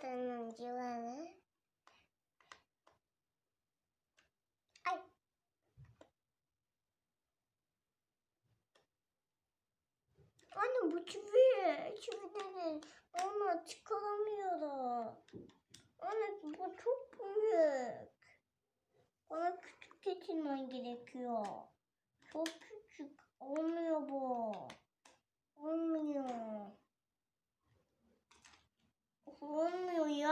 Zaten civarı. Ay. Anne bu çivi. Çivi dedi. Onu çıkaramıyorum. Anne bu çok büyük. Bana küçük getirmen gerekiyor. Çok küçük. Olmuyor bu. Olmuyor. Olmuyor ya.